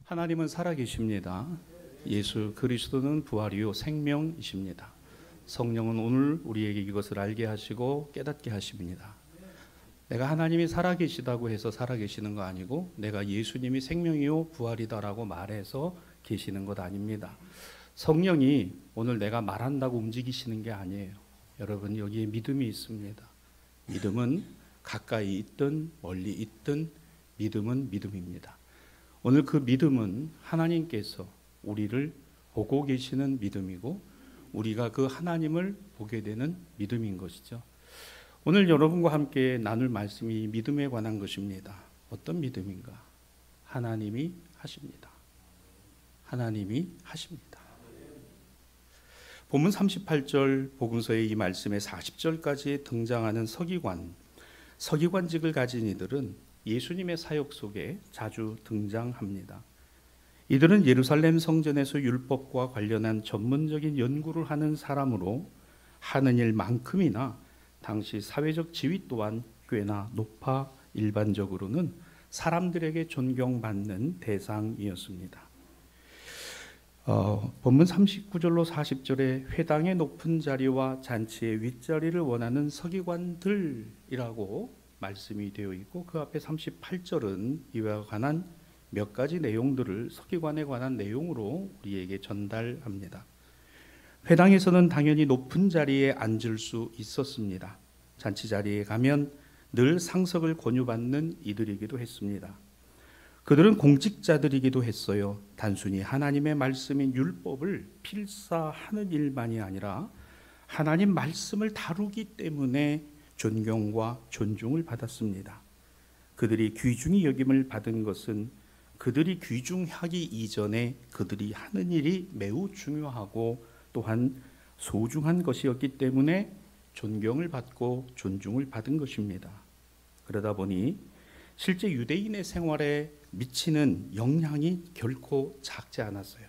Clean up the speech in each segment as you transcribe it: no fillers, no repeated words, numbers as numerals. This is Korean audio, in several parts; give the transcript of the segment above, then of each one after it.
하나님은 살아계십니다. 예수 그리스도는 부활이요 생명이십니다. 성령은 오늘 우리에게 이것을 알게 하시고 깨닫게 하십니다. 내가 하나님이 살아계시다고 해서 살아계시는 거 아니고 내가 예수님이 생명이요 부활이다라고 말해서 계시는 것 아닙니다. 성령이 오늘 내가 말한다고 움직이시는 게 아니에요. 여러분, 여기에 믿음이 있습니다. 믿음은 가까이 있든 멀리 있든 믿음은 믿음입니다. 오늘 그 믿음은 하나님께서 우리를 보고 계시는 믿음이고 우리가 그 하나님을 보게 되는 믿음인 것이죠. 오늘 여러분과 함께 나눌 말씀이 믿음에 관한 것입니다. 어떤 믿음인가? 하나님이 하십니다. 하나님이 하십니다. 본문 38절 복음서의 이 말씀의 40절까지 등장하는 서기관직을 가진 이들은 예수님의 사역 속에 자주 등장합니다. 이들은 예루살렘 성전에서 율법과 관련한 전문적인 연구를 하는 사람으로 하는 일만큼이나 당시 사회적 지위 또한 꽤나 높아 일반적으로는 사람들에게 존경받는 대상이었습니다. 본문 39절로 40절에 회당의 높은 자리와 잔치의 윗자리를 원하는 서기관들이라고 말씀이 되어 있고, 그 앞에 38절은 이와 관한 몇 가지 내용들을 서기관에 관한 내용으로 우리에게 전달합니다. 회당에서는 당연히 높은 자리에 앉을 수 있었습니다. 잔치 자리에 가면 늘 상석을 권유받는 이들이기도 했습니다. 그들은 공직자들이기도 했어요. 단순히 하나님의 말씀인 율법을 필사하는 일만이 아니라 하나님 말씀을 다루기 때문에 존경과 존중을 받았습니다. 그들이 귀중히 여김을 받은 것은 그들이 귀중하기 이전에 그들이 하는 일이 매우 중요하고 또한 소중한 것이었기 때문에 존경을 받고 존중을 받은 것입니다. 그러다 보니 실제 유대인의 생활에 미치는 영향이 결코 작지 않았어요.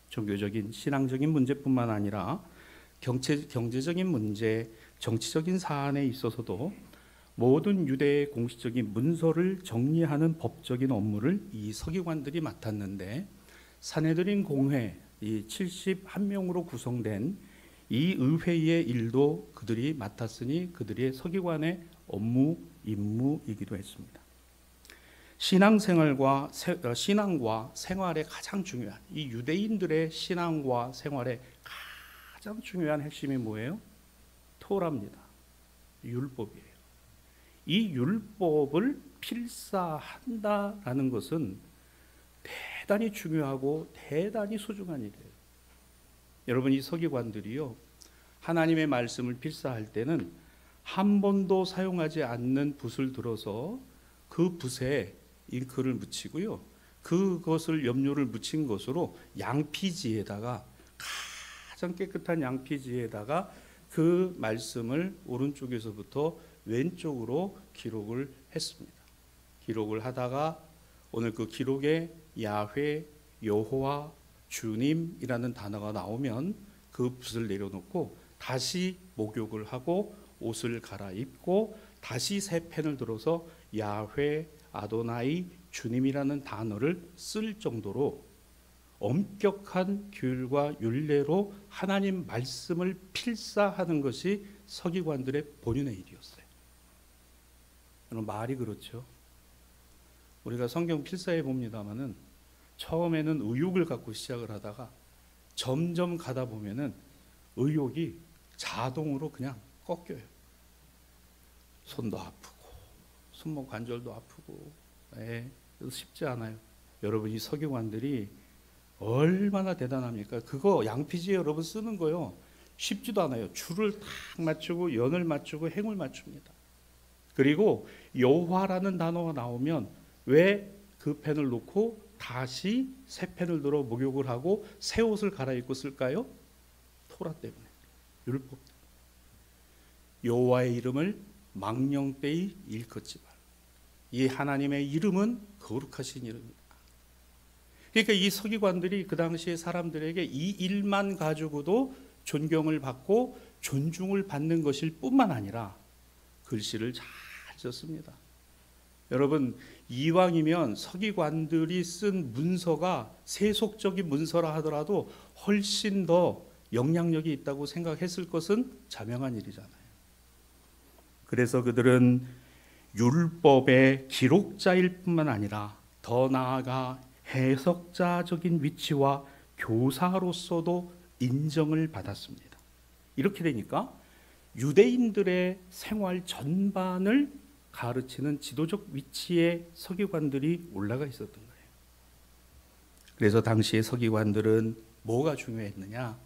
종교적인 신앙적인 문제뿐만 아니라 경제적인 문제, 정치적인 사안에 있어서도 모든 유대의 공식적인 문서를 정리하는 법적인 업무를 이 서기관들이 맡았는데, 산헤드린 공회, 이 71명으로 구성된 이 의회의 일도 그들이 맡았으니 그들의 서기관의 업무, 임무이기도 했습니다. 신앙과 생활에 가장 중요한, 이 유대인들의 신앙과 생활에 가장 중요한 핵심이 뭐예요? 토라입니다. 율법이에요. 이 율법을 필사한다라는 것은 대단히 중요하고 대단히 소중한 일이에요. 여러분, 이 서기관들이요, 하나님의 말씀을 필사할 때는 한 번도 사용하지 않는 붓을 들어서 그 붓에 잉크를 묻히고요, 그것을 염료를 묻힌 것으로 양피지에다가, 가장 깨끗한 양피지에다가 그 말씀을 오른쪽에서부터 왼쪽으로 기록을 했습니다. 기록을 하다가 오늘 그 기록에 야훼, 여호와, 주님이라는 단어가 나오면 그 붓을 내려놓고 다시 목욕을 하고 옷을 갈아입고 다시 새 펜을 들어서 야훼, 아도나이, 주님이라는 단어를 쓸 정도로 엄격한 규율과 율례로 하나님 말씀을 필사하는 것이 서기관들의 본연의 일이었어요. 여러분, 말이 그렇죠. 우리가 성경 필사해 봅니다만은 처음에는 의욕을 갖고 시작을 하다가 점점 가다 보면은 의욕이 자동으로 그냥 꺾여요. 손도 아프고 손목 관절도 아프고, 그래서 쉽지 않아요. 여러분, 이 서기관들이 얼마나 대단합니까? 그거 양피지에 여러분 쓰는 거요, 쉽지도 않아요. 줄을 탁 맞추고 연을 맞추고 행을 맞춥니다. 그리고 여호와라는 단어가 나오면 왜 그 펜을 놓고 다시 새 펜을 들어 목욕을 하고 새 옷을 갈아입고 쓸까요? 토라 때문에, 율법 때문에. 여호와의 이름을 망령되이 일컫지 말. 이 하나님의 이름은 거룩하신 이름입니다. 그러니까 이 서기관들이 그 당시에 사람들에게 이 일만 가지고도 존경을 받고 존중을 받는 것일 뿐만 아니라 글씨를 잘 썼습니다. 여러분, 이왕이면 서기관들이 쓴 문서가 세속적인 문서라 하더라도 훨씬 더 영향력이 있다고 생각했을 것은 자명한 일이잖아요. 그래서 그들은 율법의 기록자일 뿐만 아니라 더 나아가 해석자적인 위치와 교사로서도 인정을 받았습니다. 이렇게 되니까 유대인들의 생활 전반을 가르치는 지도적 위치에 서기관들이 올라가 있었던 거예요. 그래서 당시의 서기관들은 뭐가 중요했느냐?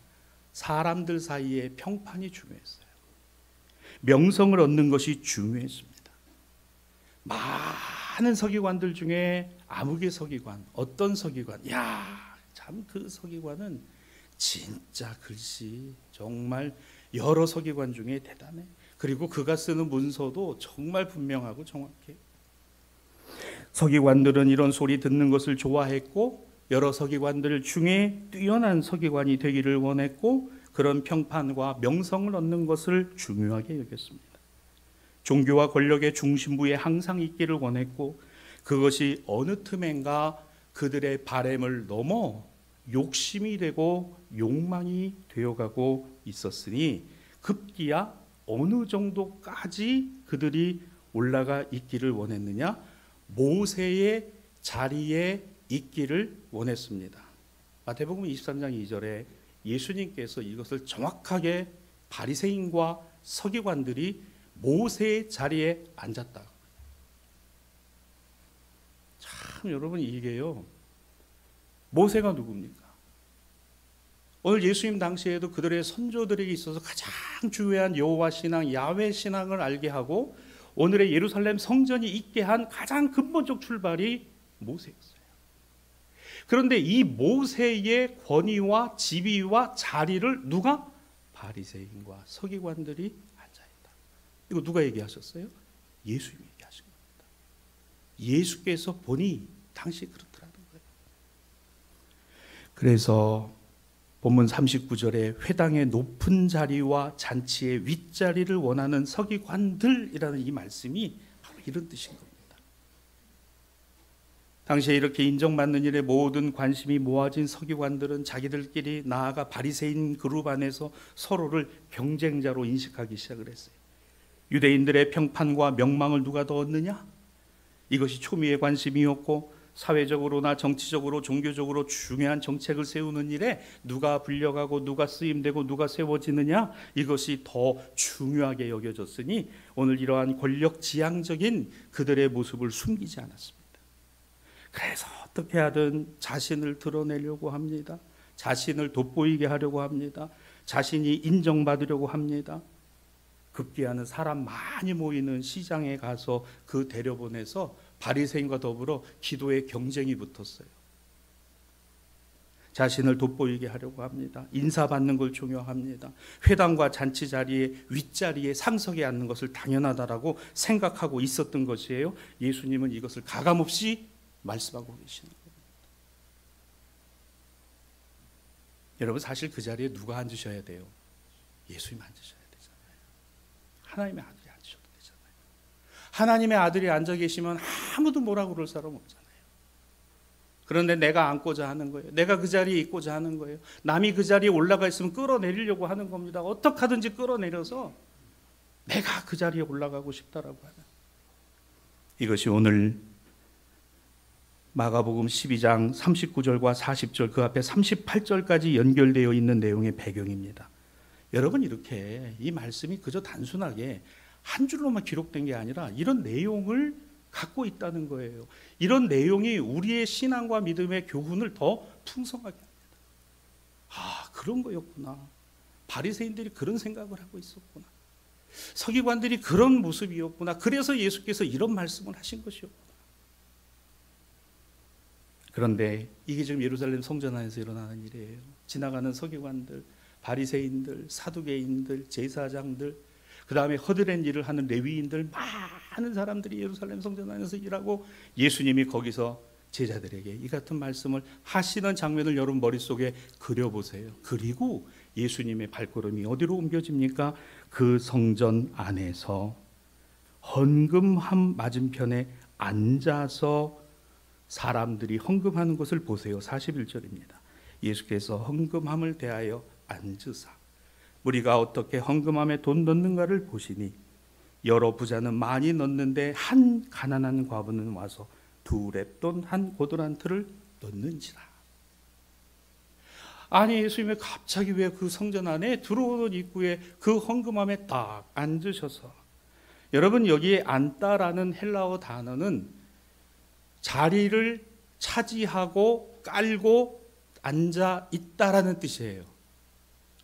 사람들 사이의 평판이 중요했어요. 명성을 얻는 것이 중요했습니다. 많은 서기관들 중에 아무개 서기관, 어떤 서기관, 야, 참 그 서기관은 진짜 글씨 정말 여러 서기관 중에 대단해. 그리고 그가 쓰는 문서도 정말 분명하고 정확해. 서기관들은 이런 소리 듣는 것을 좋아했고 여러 서기관들 중에 뛰어난 서기관이 되기를 원했고 그런 평판과 명성을 얻는 것을 중요하게 여겼습니다. 종교와 권력의 중심부에 항상 있기를 원했고 그것이 어느 틈엔가 그들의 바램을 넘어 욕심이 되고 욕망이 되어가고 있었으니 급기야 어느 정도까지 그들이 올라가 있기를 원했느냐? 모세의 자리에 있기를 원했습니다. 마태복음 23장 2절에 예수님께서 이것을 정확하게 바리새인과 서기관들이 모세의 자리에 앉았다. 참 여러분 이게요. 모세가 누굽니까? 오늘 예수님 당시에도 그들의 선조들에게 있어서 가장 중요한 여호와 신앙, 야훼 신앙을 알게 하고 오늘의 예루살렘 성전이 있게 한 가장 근본적 출발이 모세였어요. 그런데 이 모세의 권위와 지위와 자리를 누가? 바리새인과 서기관들이 앉아있다. 이거 누가 얘기하셨어요? 예수님이 얘기하신 겁니다. 예수께서 보니 당시 그렇더라는 거예요. 그래서 본문 39절에 회당의 높은 자리와 잔치의 윗자리를 원하는 서기관들이라는 이 말씀이 바로 이런 뜻인 겁니다. 당시에 이렇게 인정받는 일에 모든 관심이 모아진 서기관들은 자기들끼리 나아가 바리새인 그룹 안에서 서로를 경쟁자로 인식하기 시작을 했어요. 유대인들의 평판과 명망을 누가 더 얻느냐? 이것이 초미의 관심이었고 사회적으로나 정치적으로 종교적으로 중요한 정책을 세우는 일에 누가 불려가고 누가 쓰임되고 누가 세워지느냐, 이것이 더 중요하게 여겨졌으니 오늘 이러한 권력지향적인 그들의 모습을 숨기지 않았습니다. 그래서 어떻게 하든 자신을 드러내려고 합니다. 자신을 돋보이게 하려고 합니다. 자신이 인정받으려고 합니다. 급기야는 사람 많이 모이는 시장에 가서 그 데려보내서 바리새인과 더불어 기도의 경쟁이 붙었어요. 자신을 돋보이게 하려고 합니다. 인사받는 걸 중요합니다. 회당과 잔치 자리에 윗자리에 상석에 앉는 것을 당연하다라고 생각하고 있었던 것이에요. 예수님은 이것을 가감없이 말씀하고 계시는 겁니다. 여러분 사실 그 자리에 누가 앉으셔야 돼요? 예수님 앉으셔야 되잖아요. 하나님의 아들이 앉으셔도 되잖아요. 하나님의 아들이 앉아 계시면 아무도 뭐라고 그럴 사람 없잖아요. 그런데 내가 앉고자 하는 거예요. 내가 그 자리에 있고자 하는 거예요. 남이 그 자리에 올라가 있으면 끌어내리려고 하는 겁니다. 어떻게 하든지 끌어내려서 내가 그 자리에 올라가고 싶다라고 하는, 이것이 오늘 마가복음 12장 39절과 40절 그 앞에 38절까지 연결되어 있는 내용의 배경입니다. 여러분 이렇게 이 말씀이 그저 단순하게 한 줄로만 기록된 게 아니라 이런 내용을 갖고 있다는 거예요. 이런 내용이 우리의 신앙과 믿음의 교훈을 더 풍성하게 합니다. 아, 그런 거였구나. 바리새인들이 그런 생각을 하고 있었구나. 서기관들이 그런 모습이었구나. 그래서 예수께서 이런 말씀을 하신 것이었구나. 그런데 이게 지금 예루살렘 성전 안에서 일어나는 일이에요. 지나가는 서기관들, 바리새인들, 사두개인들, 제사장들, 그 다음에 허드렛 일을 하는 레위인들, 많은 사람들이 예루살렘 성전 안에서 일하고 예수님이 거기서 제자들에게 이 같은 말씀을 하시는 장면을 여러분 머릿속에 그려보세요. 그리고 예수님의 발걸음이 어디로 옮겨집니까? 그 성전 안에서 헌금함 맞은편에 앉아서 사람들이 헌금하는 것을 보세요. 41절입니다. 예수께서 헌금함을 대하여 앉으사 무리가 어떻게 헌금함에 돈 넣는가를 보시니 여러 부자는 많이 넣는데 한 가난한 과부는 와서 2렙돈 한 고도란트를 넣는지라. 아니 예수님이 갑자기 왜 그 성전 안에 들어오는 입구에 그 헌금함에 딱 앉으셔서, 여러분 여기에 앉다라는 헬라어 단어는 자리를 차지하고 깔고 앉아 있다라는 뜻이에요.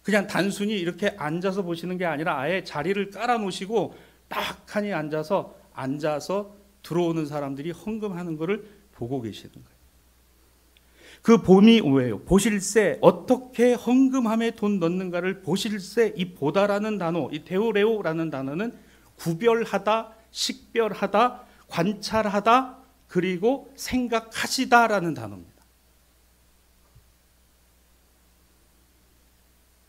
그냥 단순히 이렇게 앉아서 보시는 게 아니라 아예 자리를 깔아 놓으시고 딱하니 앉아서 들어오는 사람들이 헌금하는 것을 보고 계시는 거예요. 그 봄이 오해요. 보실세, 어떻게 헌금함에 돈 넣는가를 보실세. 이 보다라는 단어, 이 데오레오라는 단어는 구별하다, 식별하다, 관찰하다, 그리고 생각하시다라는 단어입니다.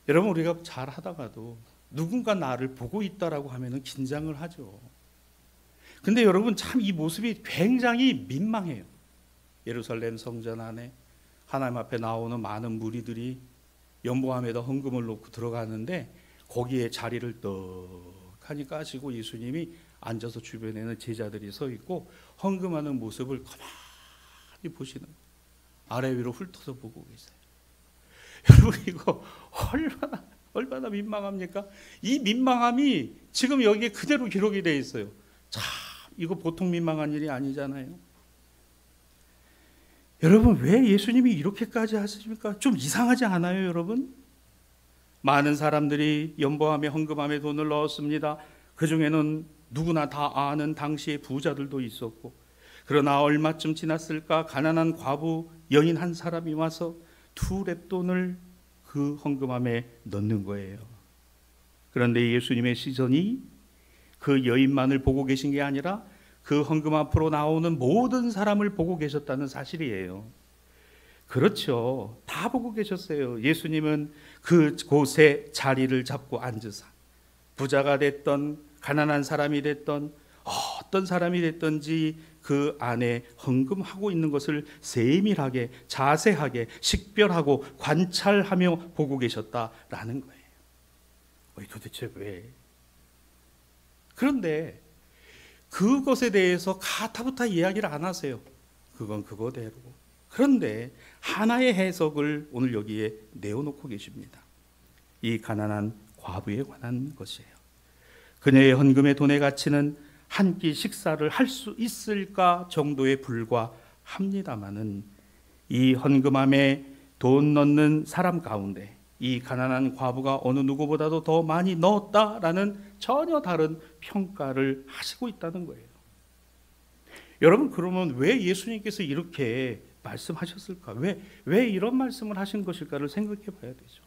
여러분 우리가 잘 하다가도 누군가 나를 보고 있다라고 하면은 긴장을 하죠. 근데 여러분 참 이 모습이 굉장히 민망해요. 예루살렘 성전 안에 하나님 앞에 나오는 많은 무리들이 연보함에다 헌금을 놓고 들어가는데 거기에 자리를 떡하니 까시고 예수님이 앉아서 주변에는 제자들이 서 있고 헌금하는 모습을 가만히 보시는, 아래 위로 훑어서 보고 계세요. 여러분 이거 얼마나 민망합니까? 이 민망함이 지금 여기에 그대로 기록이 되어 있어요. 참 이거 보통 민망한 일이 아니잖아요. 여러분 왜 예수님이 이렇게까지 하십니까? 좀 이상하지 않아요 여러분? 많은 사람들이 연보함에 헌금함에 돈을 넣었습니다. 그 중에는 누구나 다 아는 당시의 부자들도 있었고, 그러나 얼마쯤 지났을까 가난한 과부 여인 한 사람이 와서 2렙돈을 그 헌금함에 넣는 거예요. 그런데 예수님의 시선이 그 여인만을 보고 계신 게 아니라 그 헌금 앞으로 나오는 모든 사람을 보고 계셨다는 사실이에요. 그렇죠. 다 보고 계셨어요. 예수님은 그곳에 자리를 잡고 앉으사 부자가 됐던 가난한 사람이 됐던 어떤 사람이 됐든지 그 안에 헌금하고 있는 것을 세밀하게 자세하게 식별하고 관찰하며 보고 계셨다라는 거예요. 도대체 왜? 그런데 그것에 대해서 가타부타 이야기를 안 하세요. 그건 그거대로. 그런데 하나의 해석을 오늘 여기에 내어놓고 계십니다. 이 가난한 과부에 관한 것이에요. 그녀의 헌금의 돈의 가치는 한 끼 식사를 할 수 있을까 정도에 불과합니다마는 이 헌금함에 돈 넣는 사람 가운데 이 가난한 과부가 어느 누구보다도 더 많이 넣었다라는 전혀 다른 평가를 하시고 있다는 거예요. 여러분 그러면 왜 예수님께서 이렇게 말씀하셨을까? 왜 이런 말씀을 하신 것일까를 생각해 봐야 되죠.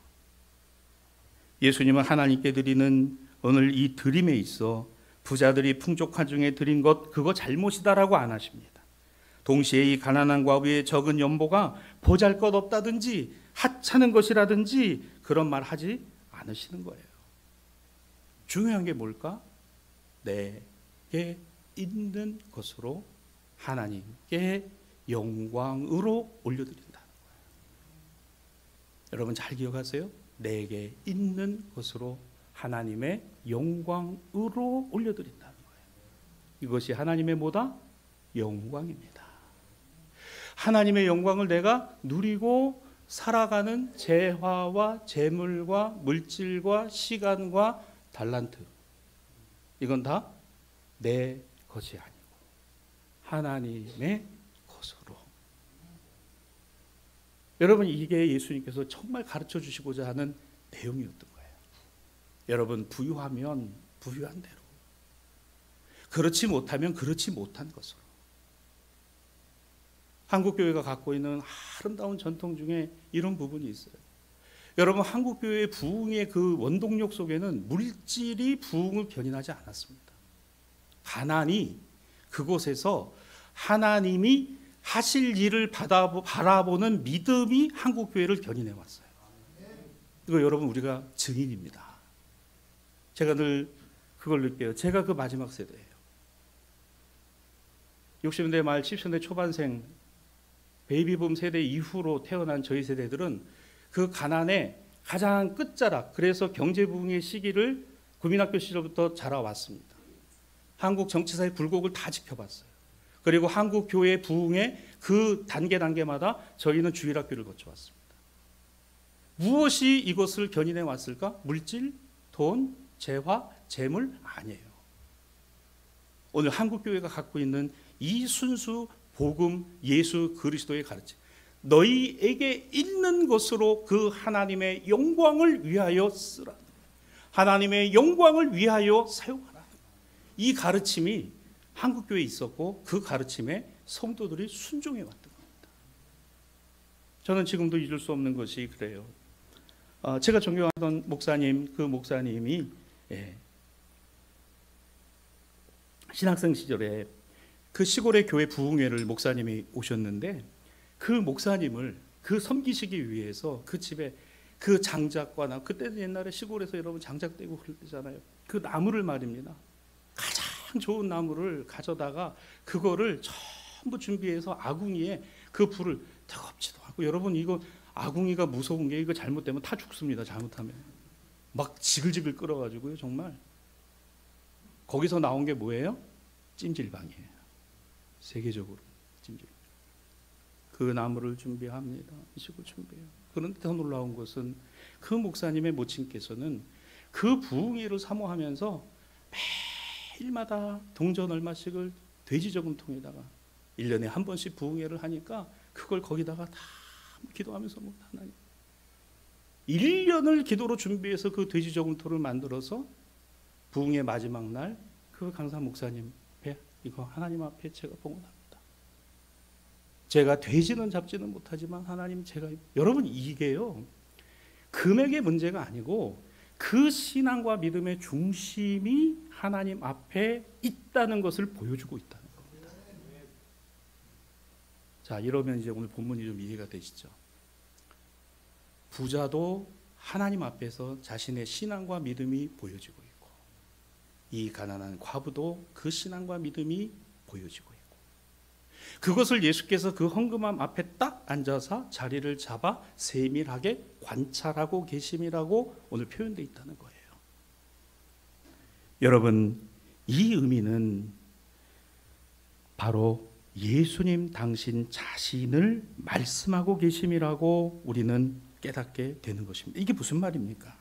예수님은 하나님께 드리는 오늘 이 드림에 있어 부자들이 풍족한 중에 드린 것 그거 잘못이다라고 안 하십니다. 동시에 이 가난한 과부의 적은 연보가 보잘것없다든지 하찮은 것이라든지 그런 말 하지 않으시는 거예요. 중요한 게 뭘까? 내게 있는 것으로 하나님께 영광으로 올려드린다는 거예요. 여러분 잘 기억하세요? 내게 있는 것으로 하나님의 영광으로 올려드린다는 거예요. 이것이 하나님의 뭐다? 영광입니다. 하나님의 영광을 내가 누리고 살아가는 재화와 재물과 물질과 시간과 달란트, 이건 다 내 것이 아니고 하나님의 것으로. 여러분 이게 예수님께서 정말 가르쳐 주시고자 하는 내용이었던 거예요. 여러분 부유하면 부유한 대로, 그렇지 못하면 그렇지 못한 것으로. 한국교회가 갖고 있는 아름다운 전통 중에 이런 부분이 있어요. 여러분 한국교회의 부흥의 그 원동력 속에는 물질이 부흥을 견인하지 않았습니다. 가난이 그곳에서 하나님이 하실 일을 바라보는 믿음이 한국교회를 견인해 왔어요. 이거 여러분 우리가 증인입니다. 제가 늘 그걸 느껴요. 제가 그 마지막 세대예요. 60년대 말 70년대 초반생 베이비붐 세대 이후로 태어난 저희 세대들은 그 가난의 가장 끝자락, 그래서 경제 부흥의 시기를 국민학교 시절부터 자라왔습니다. 한국 정치사의 굴곡을 다 지켜봤어요. 그리고 한국 교회 부흥의 그 단계마다 저희는 주일학교를 거쳐왔습니다. 무엇이 이것을 견인해 왔을까? 물질, 돈, 재화, 재물? 아니에요. 오늘 한국교회가 갖고 있는 이 순수 복음 예수 그리스도의 가르침, 너희에게 있는 것으로 그 하나님의 영광을 위하여 쓰라, 하나님의 영광을 위하여 사용하라, 이 가르침이 한국교회에 있었고 그 가르침에 성도들이 순종해 왔던 겁니다. 저는 지금도 잊을 수 없는 것이 그래요. 제가 존경하던 목사님, 그 목사님이 신학생 시절에 그 시골의 교회 부흥회를 목사님이 오셨는데, 그 목사님을 그 섬기시기 위해서 그 집에 그 장작과 그때는 옛날에 시골에서 여러분 장작 떼고 그러잖아요. 그 나무를 말입니다. 가장 좋은 나무를 가져다가 그거를 전부 준비해서 아궁이에 그 불을 뜨겁지도 않고, 여러분 이거 아궁이가 무서운 게 이거 잘못되면 타 죽습니다. 잘못하면 막 지글지글 끓어가지고요. 정말 거기서 나온 게 뭐예요? 찜질방이에요. 세계적으로 찜질. 그 나무를 준비합니다. 이식을 준비해요. 그런데 더 놀라운 것은 그 목사님의 모친께서는 그 부흥회를 사모하면서 매일마다 동전 얼마씩을 돼지 저금통에다가 1년에 한 번씩 부흥회를 하니까 그걸 거기다가 다 기도하면서 하나님 1년을 기도로 준비해서 그 돼지 저금통을 만들어서 부흥회 마지막 날 그 강사 목사님 배, 이거 하나님 앞에 제가 봉헌합니다. 제가 돼지는 잡지는 못하지만 하나님 제가, 여러분 이게요 금액의 문제가 아니고 그 신앙과 믿음의 중심이 하나님 앞에 있다는 것을 보여주고 있다는 겁니다. 자, 이러면 이제 오늘 본문이 좀 이해가 되시죠? 부자도 하나님 앞에서 자신의 신앙과 믿음이 보여지고 있고, 이 가난한 과부도 그 신앙과 믿음이 보여지고 있고, 그것을 예수께서 그 헌금함 앞에 딱 앉아서 자리를 잡아 세밀하게 관찰하고 계심이라고 오늘 표현되어 있다는 거예요. 여러분, 이 의미는 바로 예수님 당신 자신을 말씀하고 계심이라고 우리는 깨닫게 되는 것입니다. 이게 무슨 말입니까?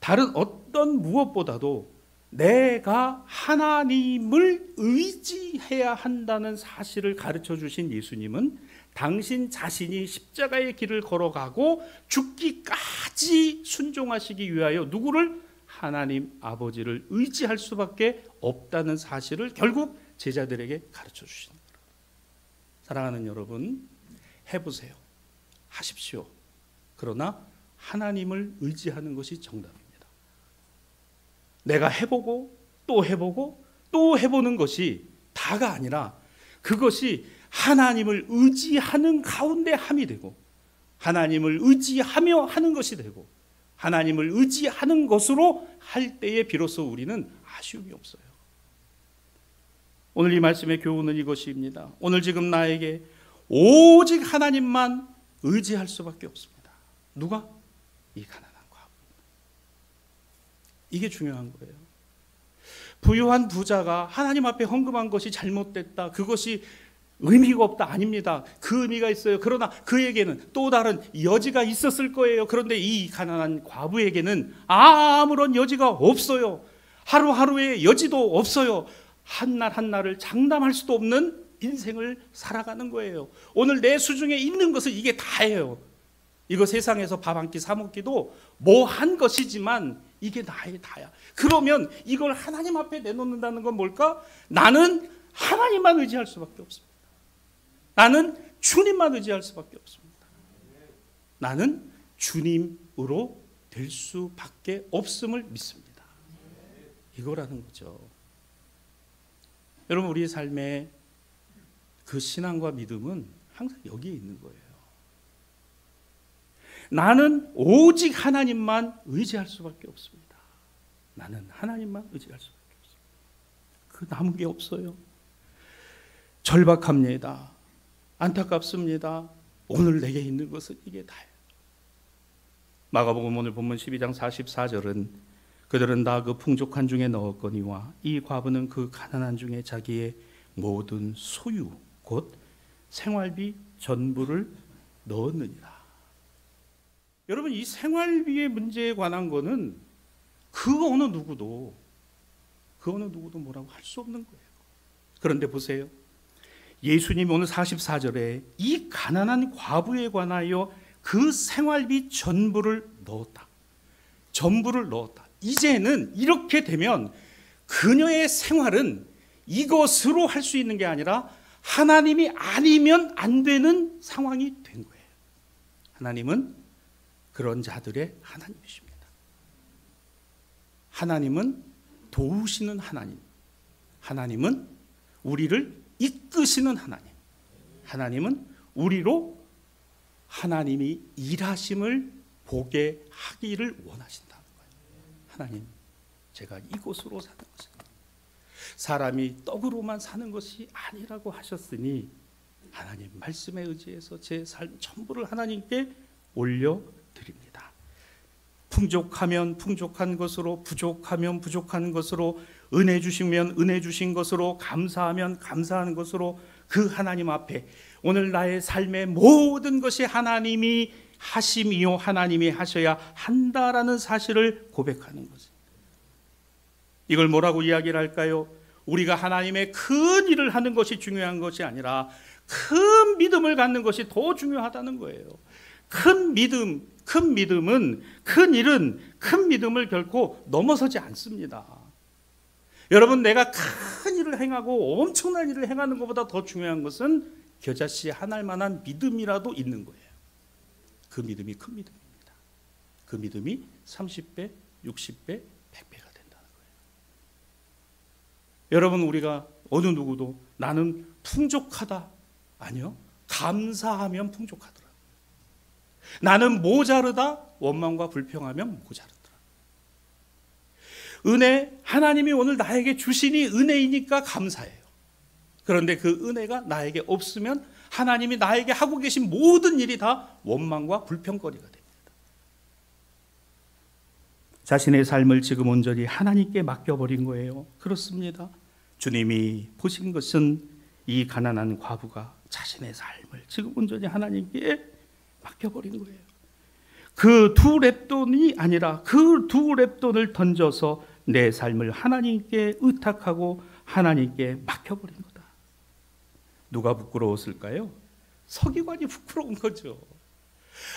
다른 어떤 무엇보다도 내가 하나님을 의지해야 한다는 사실을 가르쳐 주신 예수님은 당신 자신이 십자가의 길을 걸어가고 죽기까지 순종하시기 위하여 누구를? 하나님 아버지를 의지할 수밖에 없다는 사실을 결국 제자들에게 가르쳐 주신 거예요. 사랑하는 여러분, 해보세요. 하십시오. 그러나 하나님을 의지하는 것이 정답입니다. 내가 해보고 또 해보고 또 해보는 것이 다가 아니라 그것이 하나님을 의지하는 가운데 함이 되고, 하나님을 의지하며 하는 것이 되고, 하나님을 의지하는 것으로 할 때에 비로소 우리는 아쉬움이 없어요. 오늘 이 말씀의 교훈은 이것입니다. 오늘 지금 나에게 오직 하나님만 의지할 수밖에 없습니다. 누가? 이 가난한 과부. 이게 중요한 거예요. 부유한 부자가 하나님 앞에 헌금한 것이 잘못됐다, 그것이 의미가 없다, 아닙니다. 그 의미가 있어요. 그러나 그에게는 또 다른 여지가 있었을 거예요. 그런데 이 가난한 과부에게는 아무런 여지가 없어요. 하루하루의 여지도 없어요. 한날 한날을 장담할 수도 없는 인생을 살아가는 거예요. 오늘 내 수중에 있는 것은 이게 다예요. 이거 세상에서 밥 한 끼 사 먹기도 뭐한 것이지만 이게 나의 다야. 그러면 이걸 하나님 앞에 내놓는다는 건 뭘까? 나는 하나님만 의지할 수밖에 없습니다. 나는 주님만 의지할 수밖에 없습니다. 나는 주님으로 될 수밖에 없음을 믿습니다. 이거라는 거죠. 여러분, 우리의 삶에 그 신앙과 믿음은 항상 여기에 있는 거예요. 나는 오직 하나님만 의지할 수밖에 없습니다. 나는 하나님만 의지할 수밖에 없습니다. 그 남은 게 없어요. 절박합니다. 안타깝습니다. 오늘 내게 있는 것은 이게 다예요. 마가복음 오늘 본문 12장 44절은 그들은 다 그 풍족한 중에 넣었거니와 이 과부는 그 가난한 중에 자기의 모든 소유 곧 생활비 전부를 넣었느니라. 여러분, 이 생활비의 문제에 관한 거는 그 어느 누구도 뭐라고 할 수 없는 거예요. 그런데 보세요. 예수님이 오늘 44절에 이 가난한 과부에 관하여 그 생활비 전부를 넣었다. 전부를 넣었다. 이제는 이렇게 되면 그녀의 생활은 이것으로 할 수 있는 게 아니라 하나님이 아니면 안 되는 상황이 된 거예요. 하나님은 그런 자들의 하나님이십니다. 하나님은 도우시는 하나님. 하나님은 우리를 이끄시는 하나님. 하나님은 우리로 하나님이 일하심을 보게 하기를 원하신다는 거예요. 하나님, 제가 이곳으로 사는 것입니다. 사람이 떡으로만 사는 것이 아니라고 하셨으니 하나님 말씀에 의지해서 제 삶 전부를 하나님께 올려드립니다. 풍족하면 풍족한 것으로, 부족하면 부족한 것으로, 은혜 주시면 은혜 주신 것으로, 감사하면 감사하는 것으로 그 하나님 앞에 오늘 나의 삶의 모든 것이 하나님이 하심이요 하나님이 하셔야 한다라는 사실을 고백하는 것입니다. 이걸 뭐라고 이야기를 할까요? 우리가 하나님의 큰 일을 하는 것이 중요한 것이 아니라 큰 믿음을 갖는 것이 더 중요하다는 거예요. 큰 믿음은, 큰 일은 큰 믿음을 결코 넘어서지 않습니다. 여러분, 내가 큰 일을 행하고 엄청난 일을 행하는 것보다 더 중요한 것은 겨자씨 한 알만한 믿음이라도 있는 거예요. 그 믿음이 큰 믿음입니다. 그 믿음이 30배, 60배, 100배가 된다는 거예요. 여러분, 우리가 어느 누구도 나는 풍족하다. 아니요. 감사하면 풍족하더라. 나는 모자르다. 원망과 불평하면 모자르더라. 은혜, 하나님이 오늘 나에게 주시니 은혜이니까 감사해요. 그런데 그 은혜가 나에게 없으면 하나님이 나에게 하고 계신 모든 일이 다 원망과 불평거리가 됩니다. 자신의 삶을 지금 온전히 하나님께 맡겨버린 거예요. 그렇습니다. 주님이 보신 것은 이 가난한 과부가 자신의 삶을 지금 온전히 하나님께 맡겨버린 거예요. 그 두 렙돈이 아니라 그 두 렙돈을 던져서 내 삶을 하나님께 의탁하고 하나님께 맡겨버린 거다. 누가 부끄러웠을까요? 서기관이 부끄러운 거죠.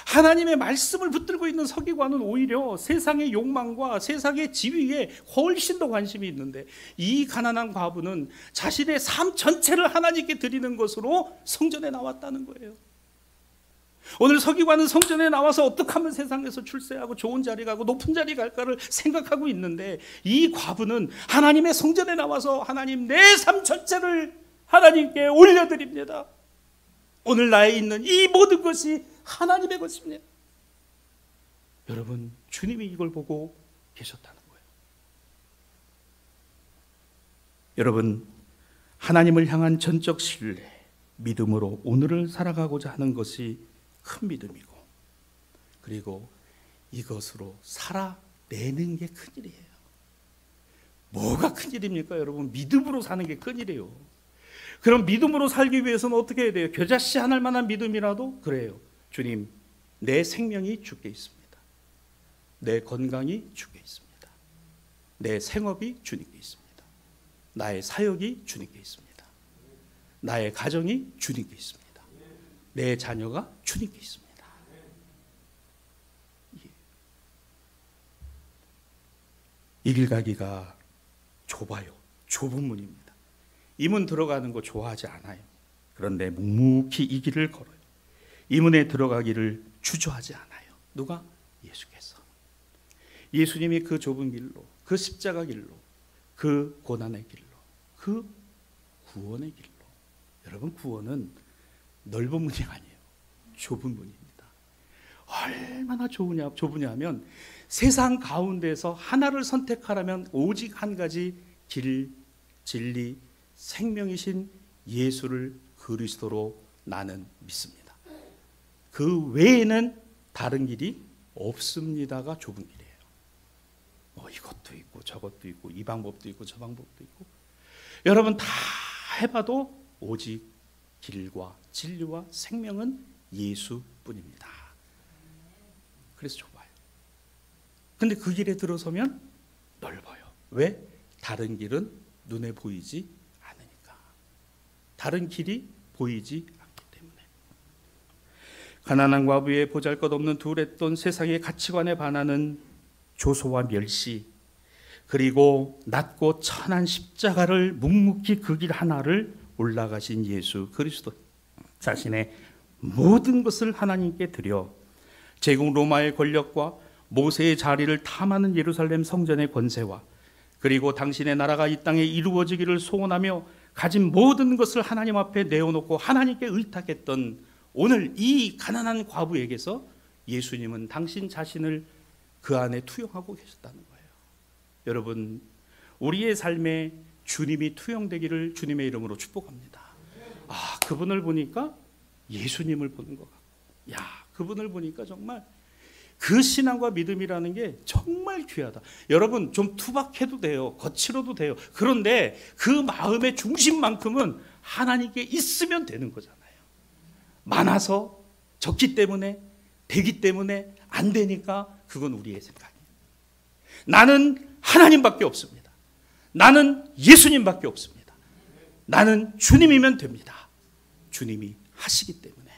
하나님의 말씀을 붙들고 있는 서기관은 오히려 세상의 욕망과 세상의 지위에 훨씬 더 관심이 있는데, 이 가난한 과부는 자신의 삶 전체를 하나님께 드리는 것으로 성전에 나왔다는 거예요. 오늘 서기관은 성전에 나와서 어떻게 하면 세상에서 출세하고 좋은 자리 가고 높은 자리 갈까를 생각하고 있는데, 이 과부는 하나님의 성전에 나와서 하나님, 내 삶 전체를 하나님께 올려드립니다. 오늘 나에 있는 이 모든 것이 하나님의 것입니다. 여러분, 주님이 이걸 보고 계셨다는 거예요. 여러분, 하나님을 향한 전적 신뢰, 믿음으로 오늘을 살아가고자 하는 것이 큰 믿음이고, 그리고 이것으로 살아내는 게 큰일이에요. 뭐가 큰일입니까? 여러분, 믿음으로 사는 게 큰일이에요. 그럼 믿음으로 살기 위해서는 어떻게 해야 돼요? 겨자씨 한 알만한 믿음이라도 그래요. 주님, 내 생명이 주께 있습니다. 내 건강이 주께 있습니다. 내 생업이 주님께 있습니다. 나의 사역이 주님께 있습니다. 나의 가정이 주님께 있습니다. 내 자녀가 주님께 있습니다. 이 길 가기가 좁아요. 좁은 문입니다. 이 문 들어가는 거 좋아하지 않아요. 그런데 묵묵히 이 길을 걸어요. 이 문에 들어가기를 주저하지 않아요. 누가? 예수께서. 예수님이 그 좁은 길로, 그 십자가 길로, 그 고난의 길로, 그 구원의 길로. 여러분, 구원은 넓은 문이 아니에요. 좁은 문입니다. 얼마나 좁으냐 하면 세상 가운데서 하나를 선택하라면 오직 한 가지 길, 진리, 생명이신 예수를 그리스도로 나는 믿습니다. 그 외에는 다른 길이 없습니다가 좁은 길이에요. 뭐 이것도 있고 저것도 있고 이 방법도 있고 저 방법도 있고 여러분 다 해봐도 오직 길과 진리와 생명은 예수뿐입니다. 그래서 좁아요. 근데 그 길에 들어서면 넓어요. 왜? 다른 길은 눈에 보이지 않으니까. 다른 길이 보이지 않기 때문에. 가난한 과부의 보잘것없는 두랬던 세상의 가치관에 반하는 조소와 멸시, 그리고 낮고 천한 십자가를 묵묵히 그 길 하나를 올라가신 예수 그리스도 자신의 모든 것을 하나님께 드려 제국 로마의 권력과 모세의 자리를 탐하는 예루살렘 성전의 권세와 그리고 당신의 나라가 이 땅에 이루어지기를 소원하며 가진 모든 것을 하나님 앞에 내어놓고 하나님께 의탁했던 오늘 이 가난한 과부에게서 예수님은 당신 자신을 그 안에 투영하고 계셨다는 거예요. 여러분, 우리의 삶에 주님이 투영되기를 주님의 이름으로 축복합니다. 아, 그분을 보니까 예수님을 보는 것 같고, 야, 그분을 보니까 정말 그 신앙과 믿음이라는 게 정말 귀하다. 여러분, 좀 투박해도 돼요. 거칠어도 돼요. 그런데 그 마음의 중심만큼은 하나님께 있으면 되는 거잖아요. 많아서 적기 때문에, 되기 때문에 안 되니까 그건 우리의 생각이에요. 나는 하나님밖에 없습니다. 나는 예수님밖에 없습니다. 나는 주님이면 됩니다. 주님이 하시기 때문에.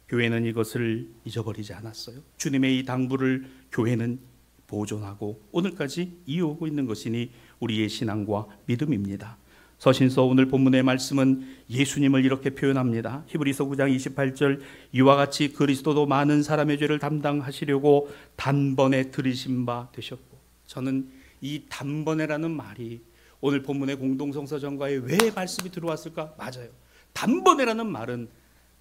교회는 이것을 잊어버리지 않았어요. 주님의 이 당부를 교회는 보존하고 오늘까지 이어오고 있는 것이니 우리의 신앙과 믿음입니다. 서신서 오늘 본문의 말씀은 예수님을 이렇게 표현합니다. 히브리서 9장 28절, 이와 같이 그리스도도 많은 사람의 죄를 담당하시려고 단번에 들이신 바 되셨고. 저는 이 단번에라는 말이 오늘 본문의 공동성서전과에 왜 말씀이 들어왔을까? 맞아요. 단번에라는 말은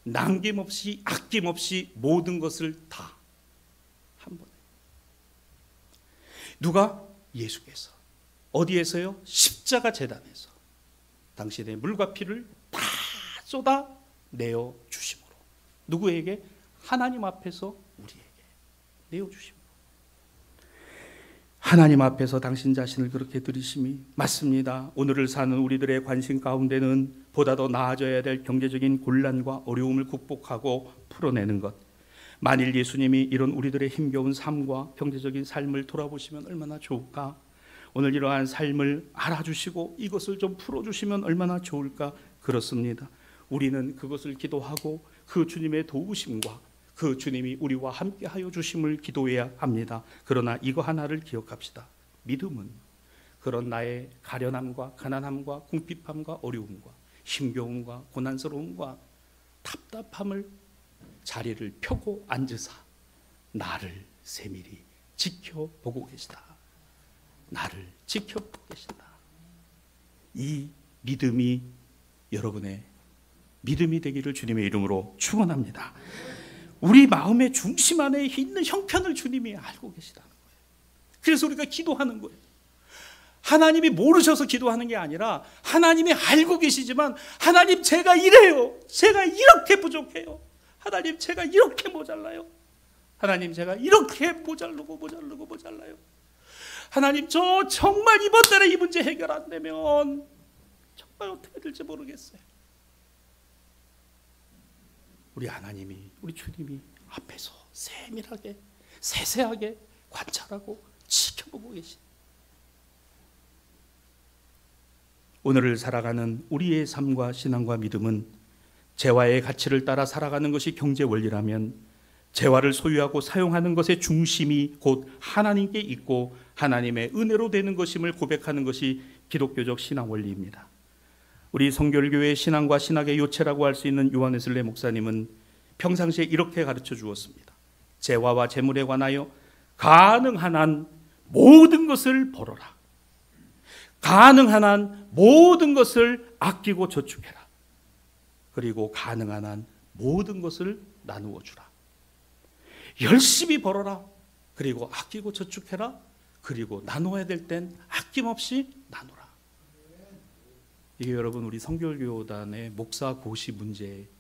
남김없이 아낌없이 모든 것을 다 한 번에. 누가? 예수께서. 어디에서요? 십자가 제단에서 당신의 물과 피를 다 쏟아 내어 주심으로. 누구에게? 하나님 앞에서 우리에게 내어 주심으로. 하나님 앞에서 당신 자신을 그렇게 드리심이 맞습니다. 오늘을 사는 우리들의 관심 가운데는 보다 더 나아져야 될 경제적인 곤란과 어려움을 극복하고 풀어내는 것. 만일 예수님이 이런 우리들의 힘겨운 삶과 경제적인 삶을 돌아보시면 얼마나 좋을까? 오늘 이러한 삶을 알아주시고 이것을 좀 풀어주시면 얼마나 좋을까? 그렇습니다. 우리는 그것을 기도하고 그 주님의 도우심과 그 주님이 우리와 함께하여 주심을 기도해야 합니다. 그러나 이거 하나를 기억합시다. 믿음은 그런 나의 가련함과 가난함과 궁핍함과 어려움과 힘겨움과 고난스러움과 답답함을 자리를 펴고 앉으사 나를 세밀히 지켜보고 계시다. 나를 지켜보고 계신다. 이 믿음이 여러분의 믿음이 되기를 주님의 이름으로 축원합니다. 우리 마음의 중심 안에 있는 형편을 주님이 알고 계시다는 거예요. 그래서 우리가 기도하는 거예요. 하나님이 모르셔서 기도하는 게 아니라 하나님이 알고 계시지만 하나님 제가 이래요. 제가 이렇게 부족해요. 하나님 제가 이렇게 모자라요. 하나님 제가 이렇게 모자라요. 하나님 저 정말 이번 달에 이 문제 해결 안 되면 정말 어떻게 될지 모르겠어요. 우리 하나님이, 우리 주님이 앞에서 세밀하게 세세하게 관찰하고 지켜보고 계신 오늘을 살아가는 우리의 삶과 신앙과 믿음은 재화의 가치를 따라 살아가는 것이 경제 원리라면 재화를 소유하고 사용하는 것의 중심이 곧 하나님께 있고 하나님의 은혜로 되는 것임을 고백하는 것이 기독교적 신앙 원리입니다. 우리 성결교회의 신앙과 신학의 요체라고 할 수 있는 요한 웨슬레 목사님은 평상시에 이렇게 가르쳐 주었습니다. 재화와 재물에 관하여 가능한 한 모든 것을 벌어라. 가능한 한 모든 것을 아끼고 저축해라. 그리고 가능한 한 모든 것을 나누어 주라. 열심히 벌어라. 그리고 아끼고 저축해라. 그리고 나눠야 될 땐 아낌없이 나누라. 이게 여러분 우리 성결교단의 목사 고시 문제입니다.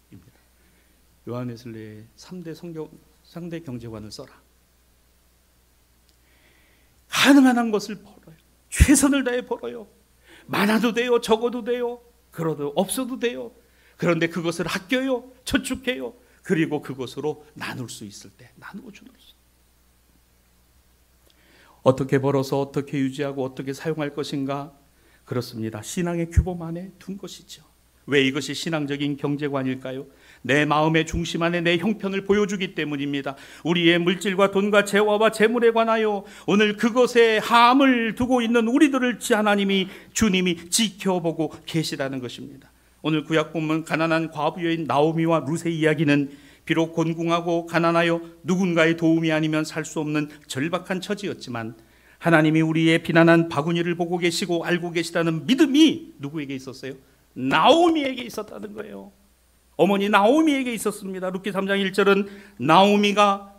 요한웨슬리의 3대 경제관을 써라. 가능한 한 것을 벌어요. 최선을 다해 벌어요. 많아도 돼요. 적어도 돼요. 그러도 없어도 돼요. 그런데 그것을 아껴요. 저축해요. 그리고 그것으로 나눌 수 있을 때 나누어 주는 것입니다. 어떻게 벌어서 어떻게 유지하고 어떻게 사용할 것인가? 그렇습니다. 신앙의 규범 안에 둔 것이죠. 왜 이것이 신앙적인 경제관일까요? 내 마음의 중심 안에 내 형편을 보여주기 때문입니다. 우리의 물질과 돈과 재화와 재물에 관하여 오늘 그것에 함을 두고 있는 우리들을 주님이 지켜보고 계시다는 것입니다. 오늘 구약 본문 가난한 과부 여인 나오미와 룻의 이야기는 비록 곤궁하고 가난하여 누군가의 도움이 아니면 살 수 없는 절박한 처지였지만 하나님이 우리의 비난한 바구니를 보고 계시고 알고 계시다는 믿음이 누구에게 있었어요? 나오미에게 있었다는 거예요. 어머니 나오미에게 있었습니다. 룻기 3장 1절은 나오미가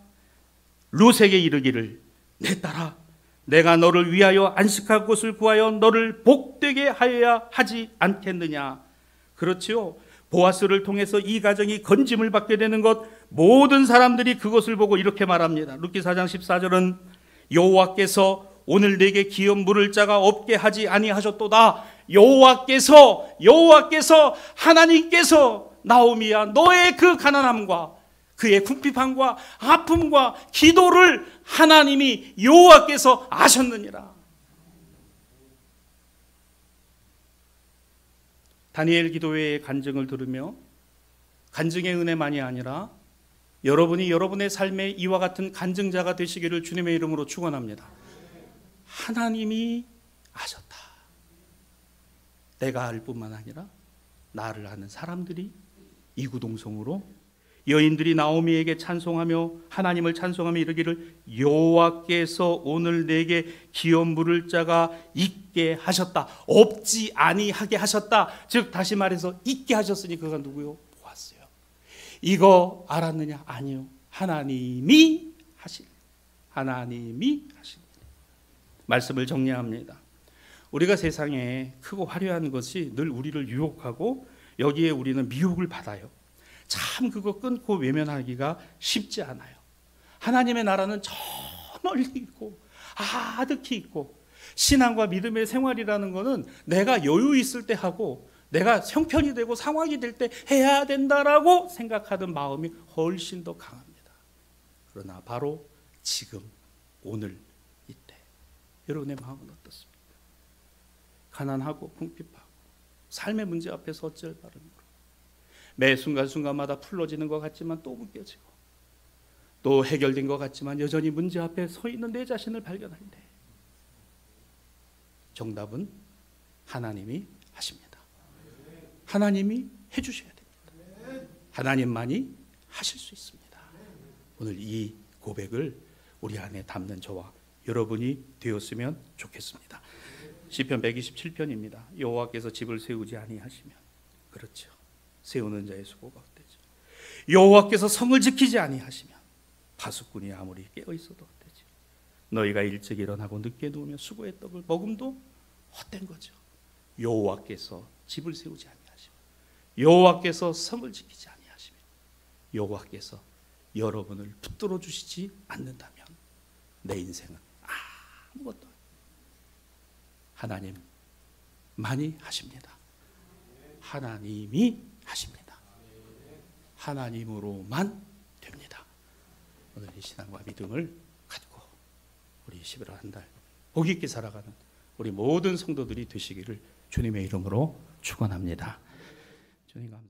룻에게 이르기를 내 딸아 내가 너를 위하여 안식할 곳을 구하여 너를 복되게 하여야 하지 않겠느냐. 그렇지요. 보아스를 통해서 이 가정이 건짐을 받게 되는 것, 모든 사람들이 그것을 보고 이렇게 말합니다. 룻기 4장 14절은 여호와께서 오늘 내게 기업 물을 자가 없게 하지 아니하셨도다. 여호와께서 하나님께서 나오미야 너의 그 가난함과 그의 궁핍함과 아픔과 기도를 하나님이 여호와께서 아셨느니라. 다니엘 기도회의 간증을 들으며 간증의 은혜만이 아니라 여러분이 여러분의 삶에 이와 같은 간증자가 되시기를 주님의 이름으로 축원합니다. 하나님이 아셨다. 내가 알 뿐만 아니라 나를 아는 사람들이 이구동성으로 여인들이 나오미에게 찬송하며 하나님을 찬송하며 이르기를 여호와께서 오늘 내게 기업 물을 자가 있게 하셨다. 없지 아니하게 하셨다. 즉 다시 말해서 있게 하셨으니 그가 누구요? 보았어요. 이거 알았느냐? 아니요. 하나님이 하신 말씀을 정리합니다. 우리가 세상에 크고 화려한 것이 늘 우리를 유혹하고 여기에 우리는 미혹을 받아요. 참 그거 끊고 외면하기가 쉽지 않아요. 하나님의 나라는 저 멀리 있고 아득히 있고 신앙과 믿음의 생활이라는 것은 내가 여유 있을 때 하고 내가 형편이 되고 상황이 될 때 해야 된다라고 생각하는 마음이 훨씬 더 강합니다. 그러나 바로 지금 오늘 이때 여러분의 마음은 어떻습니까? 가난하고 궁핍하고 삶의 문제 앞에서 어쩔 바를 모르고 매 순간순간마다 풀어지는 것 같지만 또 묶여지고 또 해결된 것 같지만 여전히 문제 앞에 서 있는 내 자신을 발견할 때 정답은 하나님이 하십니다. 하나님이 해주셔야 됩니다. 하나님만이 하실 수 있습니다. 오늘 이 고백을 우리 안에 담는 저와 여러분이 되었으면 좋겠습니다. 시편 127편입니다. 여호와께서 집을 세우지 아니하시면 그렇죠. 세우는 자의 수고가 헛되죠. 여호와께서 성을 지키지 아니하시면 파수꾼이 아무리 깨어 있어도 헛되죠. 너희가 일찍 일어나고 늦게 누우며 수고의 떡을 먹음도 헛된 거죠. 여호와께서 집을 세우지 아니하시면 여호와께서 성을 지키지 아니하시면 여호와께서 여러분을 붙들어 주시지 않는다면 내 인생은 아무것도 하나님만이 하십니다. 하나님이 하십니다. 하나님으로만 됩니다. 오늘 이 신앙과 믿음을 갖고 우리 11월 한 달 복 있게 살아가는 우리 모든 성도들이 되시기를 주님의 이름으로 축원합니다. 주님 감사합니다.